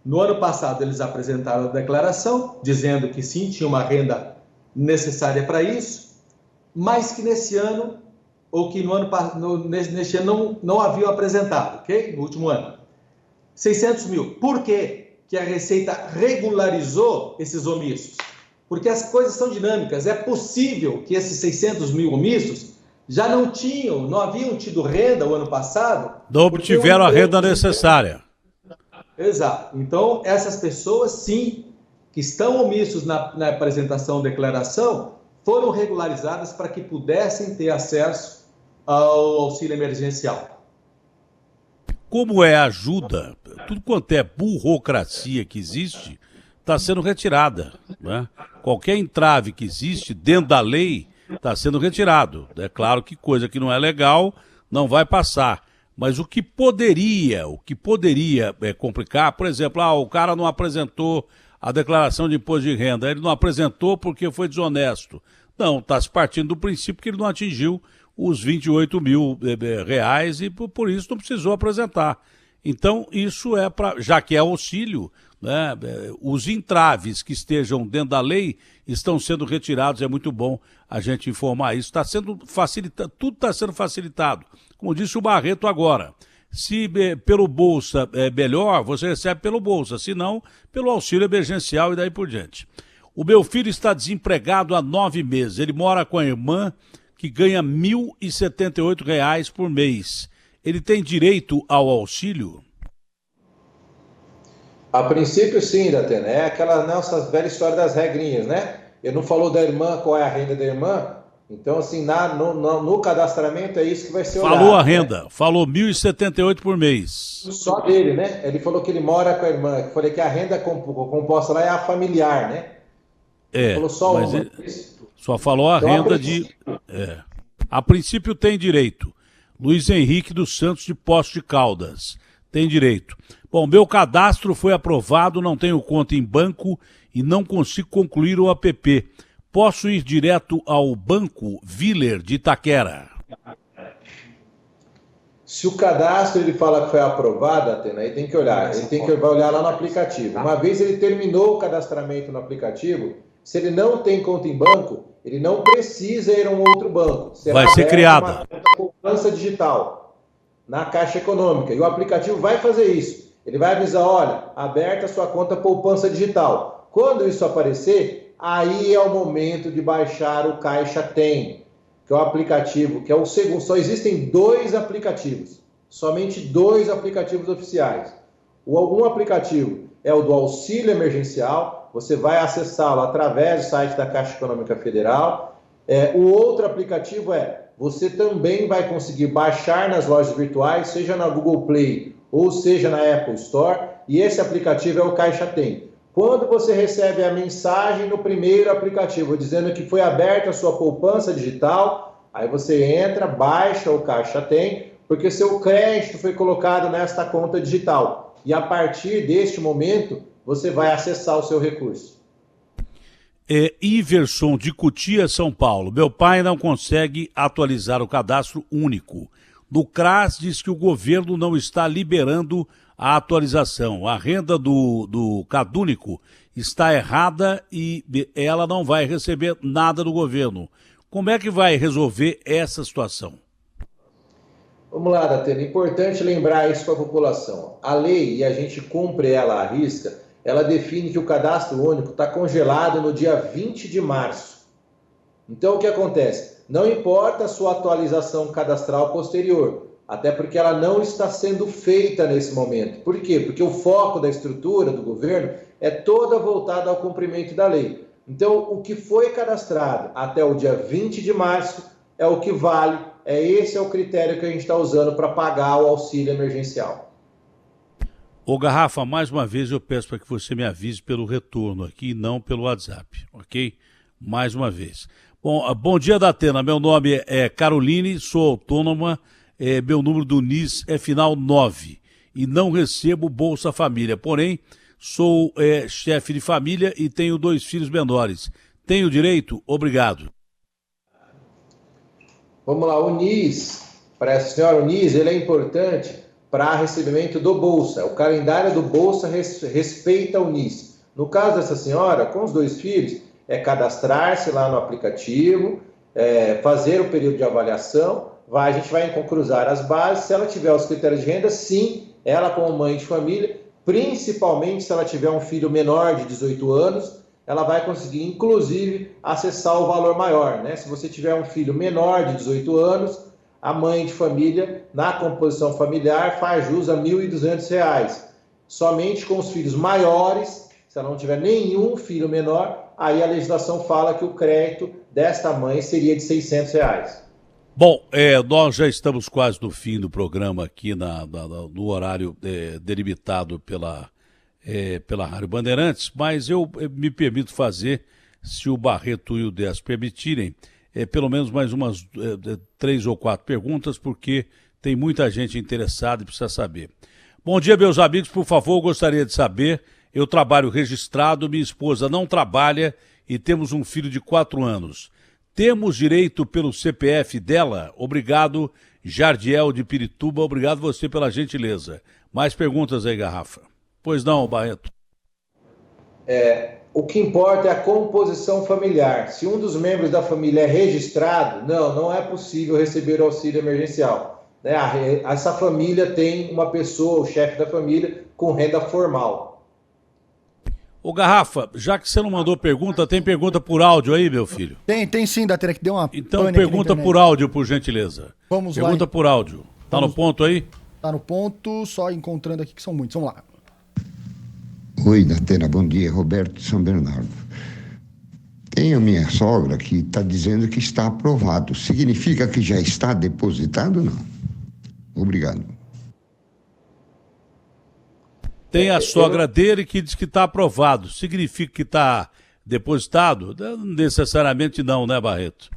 no ano passado eles apresentaram a declaração, dizendo que sim, tinha uma renda necessária para isso, mas que nesse ano, ou que neste ano não haviam apresentado, ok? No último ano. 600 mil. Por quê que a Receita regularizou esses omissos? Porque as coisas são dinâmicas. É possível que esses 600 mil omissos já não haviam tido renda o ano passado. Não obtiveram a renda necessária. Exato. Então, essas pessoas, sim, que estão omissos na apresentação da declaração, foram regularizadas para que pudessem ter acesso ao auxílio emergencial. Como é ajuda, tudo quanto é burocracia que existe, está sendo retirada, né? Qualquer entrave que existe dentro da lei está sendo retirado. É claro que coisa que não é legal não vai passar. Mas o que poderia complicar, por exemplo, o cara não apresentou a declaração de imposto de renda, ele não apresentou porque foi desonesto. Não, está se partindo do princípio que ele não atingiu os 28 mil reais e por isso não precisou apresentar. Então, isso é para, já que é auxílio, né, os entraves que estejam dentro da lei estão sendo retirados, é muito bom a gente informar isso. Está sendo facilitado, tudo está sendo facilitado. Como disse o Barreto agora, se pelo Bolsa é melhor, você recebe pelo Bolsa, se não, pelo auxílio emergencial e daí por diante. O meu filho está desempregado há 9 meses, ele mora com a irmã que ganha R$ 1.078 por mês. Ele tem direito ao auxílio? A princípio, sim, Datena. É aquela nossa velha história das regrinhas, né? Ele não falou da irmã, qual é a renda da irmã. Então, assim, no cadastramento é isso que vai ser olhado. Falou a renda, falou R$ 1.078 por mês. Só dele, né? Ele falou que ele mora com a irmã. Eu falei que a renda composta lá é a familiar, né? Ele falou só mas uma. ele só falou a renda de... A princípio tem direito. Luiz Henrique dos Santos de Poços de Caldas. Tem direito. Bom, meu cadastro foi aprovado, não tenho conta em banco e não consigo concluir o app. Posso ir direto ao Banco Viller de Itaquera? Se o cadastro ele fala que foi aprovado, Atena, aí tem que olhar. Ele vai olhar lá no aplicativo. Uma vez ele terminou o cadastramento no aplicativo, se ele não tem conta em banco, ele não precisa ir a um outro banco. Vai ser criada uma poupança digital na Caixa Econômica. E o aplicativo vai fazer isso. Ele vai avisar, olha, aberta a sua conta poupança digital. Quando isso aparecer, aí é o momento de baixar o Caixa Tem, que é o aplicativo, que é o segundo. Só existem 2 aplicativos, somente 2 aplicativos oficiais. Um aplicativo é o do auxílio emergencial, você vai acessá-lo através do site da Caixa Econômica Federal. O outro aplicativo você também vai conseguir baixar nas lojas virtuais, seja na Google Play ou seja na Apple Store, e esse aplicativo é o Caixa Tem. Quando você recebe a mensagem no primeiro aplicativo dizendo que foi aberta a sua poupança digital, aí você entra, baixa o Caixa Tem, porque seu crédito foi colocado nesta conta digital. E a partir deste momento, você vai acessar o seu recurso. Iverson de Cotia, São Paulo. Meu pai não consegue atualizar o cadastro único. No CRAS diz que o governo não está liberando a atualização. A renda do Cadúnico está errada e ela não vai receber nada do governo. Como é que vai resolver essa situação? Vamos lá, Datena. Importante lembrar isso para a população. A lei, e a gente cumpre ela à risca, ela define que o cadastro único está congelado no dia 20 de março. Então, o que acontece? Não importa a sua atualização cadastral posterior, até porque ela não está sendo feita nesse momento. Por quê? Porque o foco da estrutura do governo é toda voltada ao cumprimento da lei. Então, o que foi cadastrado até o dia 20 de março é o que vale, esse é o critério que a gente está usando para pagar o auxílio emergencial. Ô Garrafa, mais uma vez eu peço para que você me avise pelo retorno aqui, não pelo WhatsApp, ok? Mais uma vez. Bom dia, Datena. Meu nome é Caroline, sou autônoma, meu número do NIS é final 9 e não recebo Bolsa Família. Porém, sou chefe de família e tenho 2 filhos menores. Tenho direito? Obrigado. Vamos lá, o NIS, para essa senhora, o NIS ele é importante para recebimento do Bolsa. O calendário do Bolsa respeita o NIS. No caso dessa senhora, com os 2 filhos, é cadastrar-se lá no aplicativo, fazer o período de avaliação, a gente vai cruzar as bases. Se ela tiver os critérios de renda, sim, ela como mãe de família, principalmente se ela tiver um filho menor de 18 anos, ela vai conseguir, inclusive, acessar o valor maior, né? Se você tiver um filho menor de 18 anos, a mãe de família, na composição familiar, faz jus a R$ 1.200. Somente com os filhos maiores, se ela não tiver nenhum filho menor, aí a legislação fala que o crédito desta mãe seria de R$ 600. Bom, nós já estamos quase no fim do programa aqui no horário delimitado pela Rádio Bandeirantes, mas eu me permito fazer, se o Barreto e o Décio permitirem, pelo menos mais umas 3 ou 4 perguntas, porque tem muita gente interessada e precisa saber. Bom dia, meus amigos, por favor, eu gostaria de saber, eu trabalho registrado, minha esposa não trabalha e temos um filho de 4 anos. Temos direito pelo CPF dela? Obrigado, Jardiel de Pirituba, obrigado você pela gentileza. Mais perguntas aí, Garrafa? Pois não, Barreto. O que importa é a composição familiar. Se um dos membros da família é registrado, não é possível receber o auxílio emergencial. Né? Essa família tem uma pessoa, o chefe da família, com renda formal. Ô Garrafa, já que você não mandou pergunta, tem pergunta por áudio aí, meu filho? Tem sim, Datena, que deu uma Então pergunta por áudio, por gentileza. Vamos lá. Pergunta por áudio. Tá no ponto aí? Tá no ponto, só encontrando aqui que são muitos. Vamos lá. Oi, Datena, bom dia. Roberto de São Bernardo. Tem a minha sogra que está dizendo que está aprovado. Significa que já está depositado ou não? Obrigado. Tem a sogra dele que diz que está aprovado. Significa que está depositado? Não necessariamente não, né, Barreto?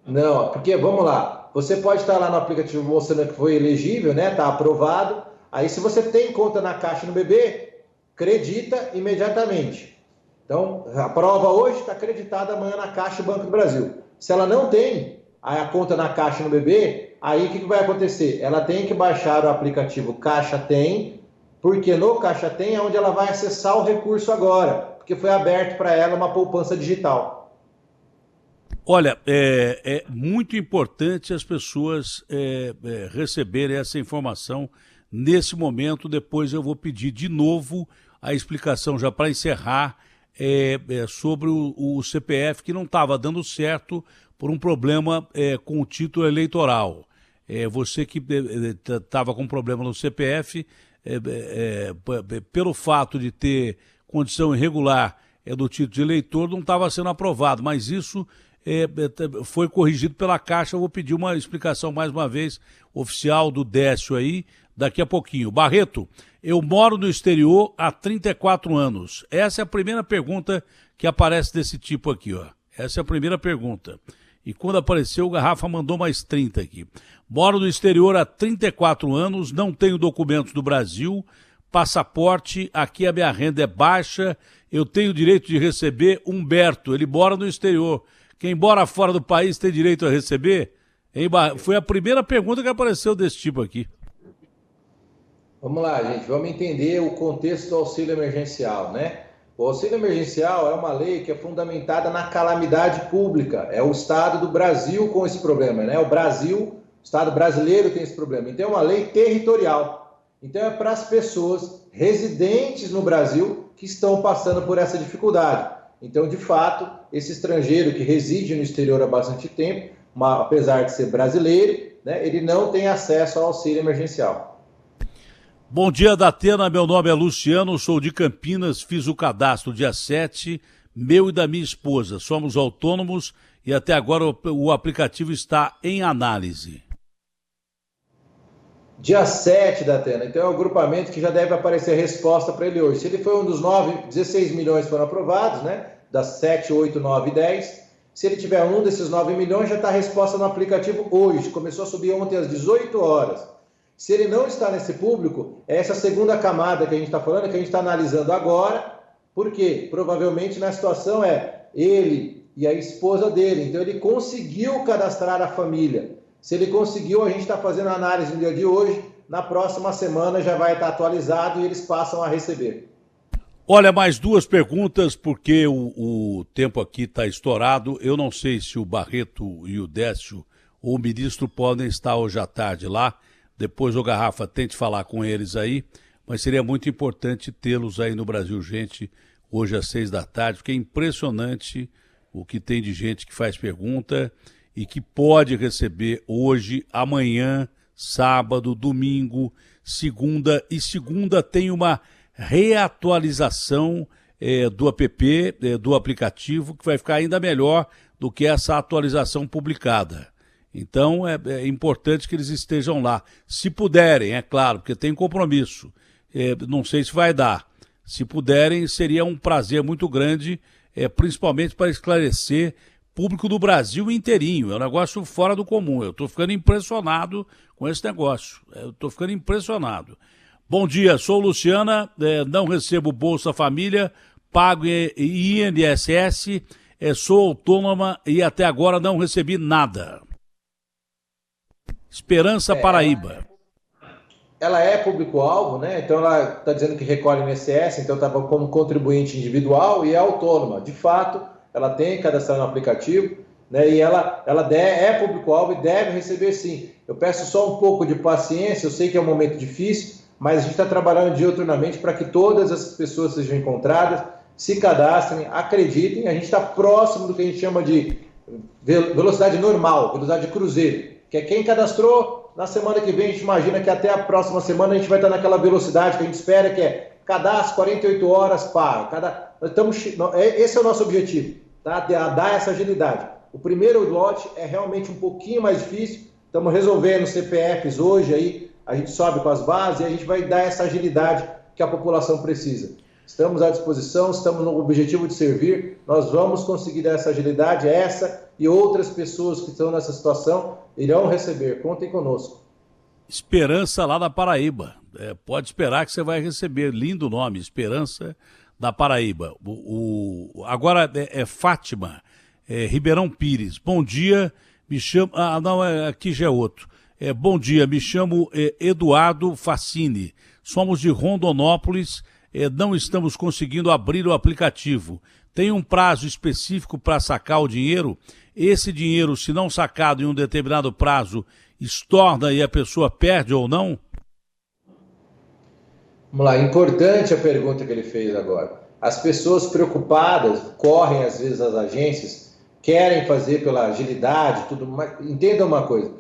Não, porque, vamos lá, você pode estar lá no aplicativo mostrando que foi elegível, né, está aprovado. Aí, se você tem conta na Caixa no BB, acredita imediatamente. Então, a prova hoje está acreditada amanhã na Caixa e Banco do Brasil. Se ela não tem a conta na Caixa no BB, aí o que vai acontecer? Ela tem que baixar o aplicativo Caixa Tem, porque no Caixa Tem é onde ela vai acessar o recurso agora, porque foi aberto para ela uma poupança digital. Olha, é muito importante as pessoas receberem essa informação nesse momento. Depois eu vou pedir de novo a explicação já para encerrar sobre o CPF, que não estava dando certo por um problema com o título eleitoral. Você que estava com problema no CPF, pelo fato de ter condição irregular do título de eleitor, não estava sendo aprovado, mas isso foi corrigido pela Caixa. Eu vou pedir uma explicação mais uma vez, oficial do Décio aí, daqui a pouquinho. Barreto, eu moro no exterior há 34 anos. Essa é a primeira pergunta que aparece desse tipo aqui, ó. Essa é a primeira pergunta. E quando apareceu, o Garrafa mandou mais 30 aqui. Moro no exterior há 34 anos, não tenho documentos do Brasil, passaporte, aqui a minha renda é baixa, eu tenho direito de receber Humberto, ele mora no exterior. Quem mora fora do país tem direito a receber? Foi a primeira pergunta que apareceu desse tipo aqui. Vamos lá, gente, vamos entender o contexto do auxílio emergencial, né? O auxílio emergencial é uma lei que é fundamentada na calamidade pública. É o Estado do Brasil com esse problema, né? O Estado brasileiro tem esse problema. Então é uma lei territorial. Então é para as pessoas residentes no Brasil que estão passando por essa dificuldade. Então, de fato, esse estrangeiro que reside no exterior há bastante tempo, apesar de ser brasileiro, né, ele não tem acesso ao auxílio emergencial. Bom dia, Datena. Meu nome é Luciano, sou de Campinas, fiz o cadastro dia 7, meu e da minha esposa. Somos autônomos e até agora o aplicativo está em análise. Dia 7, Datena. Então é o grupamento que já deve aparecer a resposta para ele hoje. Se ele foi um dos 16 milhões foram aprovados, né? Das 7, 8, 9 e 10. Se ele tiver um desses 9 milhões, já está a resposta no aplicativo hoje. Começou a subir ontem às 18 horas. Se ele não está nesse público, é essa segunda camada que a gente está falando, que a gente está analisando agora, porque provavelmente na situação é ele e a esposa dele. Então ele conseguiu cadastrar a família. Se ele conseguiu, a gente está fazendo a análise no dia de hoje. Na próxima semana já vai estar atualizado e eles passam a receber. Olha, mais duas perguntas, porque o tempo aqui está estourado. Eu não sei se o Barreto e o Décio ou o ministro podem estar hoje à tarde lá. Depois o Garrafa tente falar com eles aí, mas seria muito importante tê-los aí no Brasil, gente, hoje às 6 da tarde, porque é impressionante o que tem de gente que faz pergunta e que pode receber hoje, amanhã, sábado, domingo, segunda, e segunda tem uma reatualização do app, do aplicativo, que vai ficar ainda melhor do que essa atualização publicada. Então é importante que eles estejam lá, se puderem, é claro, porque tem compromisso, não sei se vai dar. Se puderem, seria um prazer muito grande, principalmente para esclarecer público do Brasil inteirinho. É um negócio fora do comum. Eu estou ficando impressionado com esse negócio. Bom dia, sou Luciana, não recebo Bolsa Família, pago INSS, sou autônoma e até agora não recebi nada. Esperança Paraíba. Ela é público-alvo, né? Então ela está dizendo que recolhe INSS, então estava como contribuinte individual e é autônoma. De fato, ela tem que cadastrar no aplicativo, né? E ela é público-alvo e deve receber sim. Eu peço só um pouco de paciência, eu sei que é um momento difícil, mas a gente está trabalhando diuturnamente para que todas as pessoas sejam encontradas, se cadastrem, acreditem, a gente está próximo do que a gente chama de velocidade normal, velocidade de cruzeiro, que é quem cadastrou, na semana que vem a gente imagina que até a próxima semana a gente vai estar naquela velocidade que a gente espera, que é cadastro 48 horas para. Esse é o nosso objetivo. tá? A dar essa agilidade. O primeiro lote é realmente um pouquinho mais difícil, estamos resolvendo CPFs hoje, aí a gente sobe com as bases e a gente vai dar essa agilidade que a população precisa. Estamos à disposição, estamos no objetivo de servir, nós vamos conseguir dar essa agilidade, essa e outras pessoas que estão nessa situação irão receber, contem conosco. Esperança lá da Paraíba, pode esperar que você vai receber, lindo nome, Esperança da Paraíba. Agora é Fátima, Ribeirão Pires, bom dia, me chamo, aqui já é outro, bom dia, me chamo Eduardo Facini, somos de Rondonópolis, não estamos conseguindo abrir o aplicativo. Tem um prazo específico para sacar o dinheiro? Esse dinheiro, se não sacado em um determinado prazo, estorna e a pessoa perde ou não? Vamos lá, importante a pergunta que ele fez agora. As pessoas preocupadas correm às vezes às agências, querem fazer pela agilidade, tudo mais. Entenda uma coisa,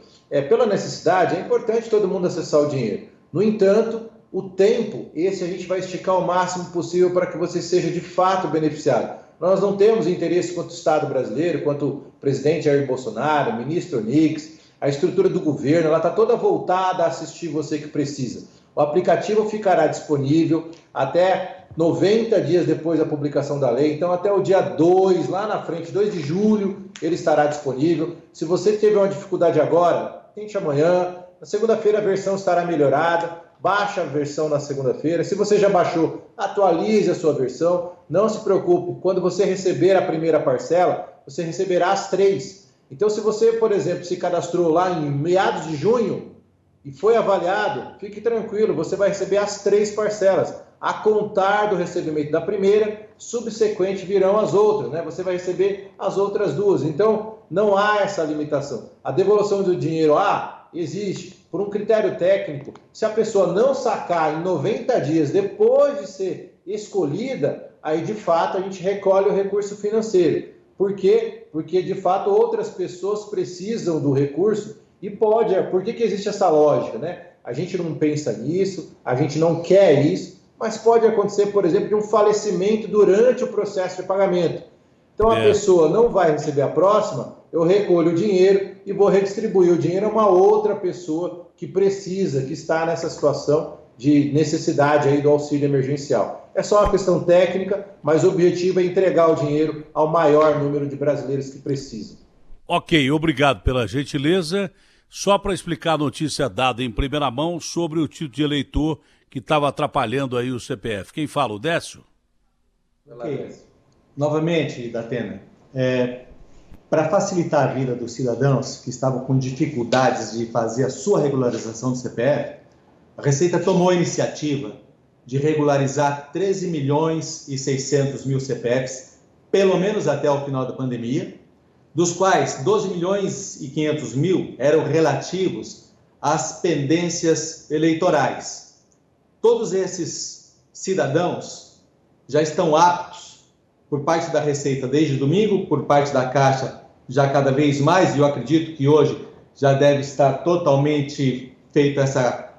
pela necessidade, é importante todo mundo acessar o dinheiro. No entanto, o tempo, esse a gente vai esticar o máximo possível para que você seja de fato beneficiado. Nós não temos interesse quanto o Estado brasileiro, quanto o presidente Jair Bolsonaro, o ministro Onix, a estrutura do governo, ela está toda voltada a assistir você que precisa. O aplicativo ficará disponível até 90 dias depois da publicação da lei, então até o dia 2, lá na frente, 2 de julho, ele estará disponível. Se você teve uma dificuldade agora, tente amanhã, na segunda-feira a versão estará melhorada. Baixa a versão na segunda-feira. Se você já baixou, atualize a sua versão. Não se preocupe, quando você receber a primeira parcela, você receberá as 3. Então, se você, por exemplo, se cadastrou lá em meados de junho e foi avaliado, fique tranquilo, você vai receber as 3 parcelas. A contar do recebimento da primeira, subsequente virão as outras, né? Você vai receber as outras 2. Então, não há essa limitação. A devolução do dinheiro, existe. Por um critério técnico, se a pessoa não sacar em 90 dias depois de ser escolhida, aí de fato a gente recolhe o recurso financeiro. Por quê? Porque de fato outras pessoas precisam do recurso e por que existe essa lógica, né? A gente não pensa nisso, a gente não quer isso, mas pode acontecer, por exemplo, de um falecimento durante o processo de pagamento. Então a pessoa não vai receber a próxima, eu recolho o dinheiro e vou redistribuir o dinheiro a uma outra pessoa que precisa, que está nessa situação de necessidade aí do auxílio emergencial. É só uma questão técnica, mas o objetivo é entregar o dinheiro ao maior número de brasileiros que precisam. Ok, obrigado pela gentileza. Só para explicar a notícia dada em primeira mão sobre o título de eleitor que estava atrapalhando aí o CPF. Quem fala, o Décio? Ok. Novamente, Datena, para facilitar a vida dos cidadãos que estavam com dificuldades de fazer a sua regularização do CPF, a Receita tomou a iniciativa de regularizar 13 milhões e 600 mil CPFs, pelo menos até o final da pandemia, dos quais 12 milhões e 500 mil eram relativos às pendências eleitorais. Todos esses cidadãos já estão aptos por parte da Receita desde domingo, por parte da Caixa já cada vez mais, e eu acredito que hoje já deve estar totalmente feito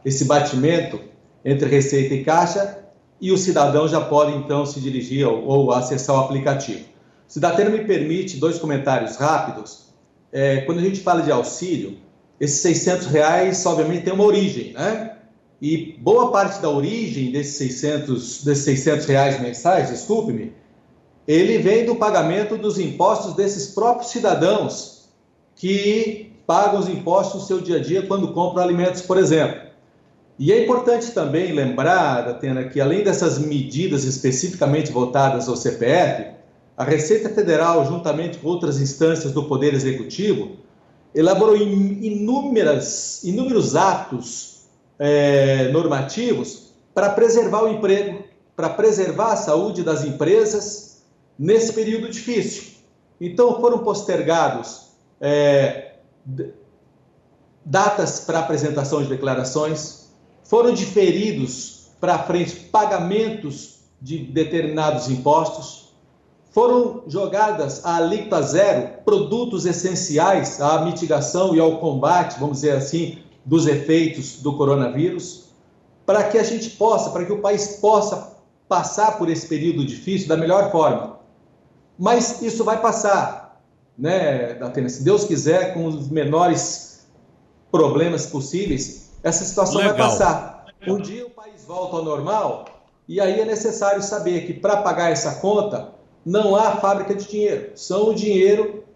esse batimento entre Receita e Caixa, e o cidadão já pode então se dirigir ou acessar o aplicativo. Se Datena me permite 2 comentários rápidos, quando a gente fala de auxílio, esses R$600 obviamente tem uma origem, né? E boa parte da origem desses R$600 mensais, desculpe-me, ele vem do pagamento dos impostos desses próprios cidadãos que pagam os impostos no seu dia a dia quando compram alimentos, por exemplo. E é importante também lembrar, Datena, que além dessas medidas especificamente voltadas ao CPF, a Receita Federal, juntamente com outras instâncias do Poder Executivo, elaborou inúmeros atos normativos para preservar o emprego, para preservar a saúde das empresas nesse período difícil. Então, foram postergados datas para apresentação de declarações, foram diferidos para frente pagamentos de determinados impostos, foram jogadas a alíquota zero produtos essenciais à mitigação e ao combate, vamos dizer assim, dos efeitos do coronavírus, para que a gente possa, para que o país possa passar por esse período difícil da melhor forma. Mas isso vai passar, né, Datena? Se Deus quiser, com os menores problemas possíveis, essa situação vai passar. Um dia o país volta ao normal e aí é necessário saber que para pagar essa conta não há fábrica de dinheiro.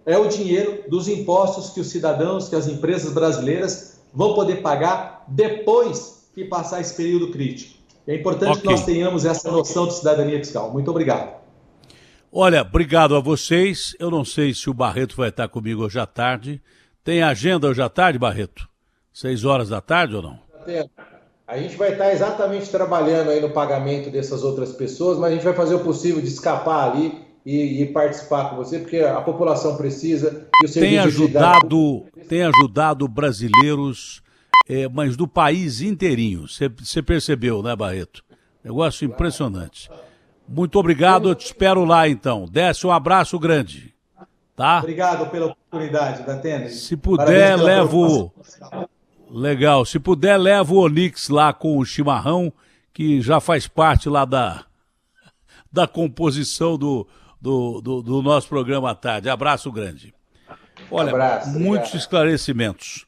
É o dinheiro dos impostos que os cidadãos, que as empresas brasileiras vão poder pagar depois que passar esse período crítico. É importante que nós tenhamos essa noção de cidadania fiscal. Muito obrigado. Olha, obrigado a vocês. Eu não sei se o Barreto vai estar comigo hoje à tarde. Tem agenda hoje à tarde, Barreto? 6 horas da tarde ou não? A gente vai estar exatamente trabalhando aí no pagamento dessas outras pessoas, mas a gente vai fazer o possível de escapar ali e participar com você, porque a população precisa. E o tem ajudado brasileiros, mas do país inteirinho. Você percebeu, né, Barreto? Negócio impressionante. Muito obrigado, eu te espero lá então. Décio, um abraço grande. Tá? Obrigado pela oportunidade, Datena. Se puder, levo... Legal. Se puder, leva o Onix lá com o chimarrão, que já faz parte lá da composição do nosso programa à tarde. Abraço grande. Olha, muitos esclarecimentos.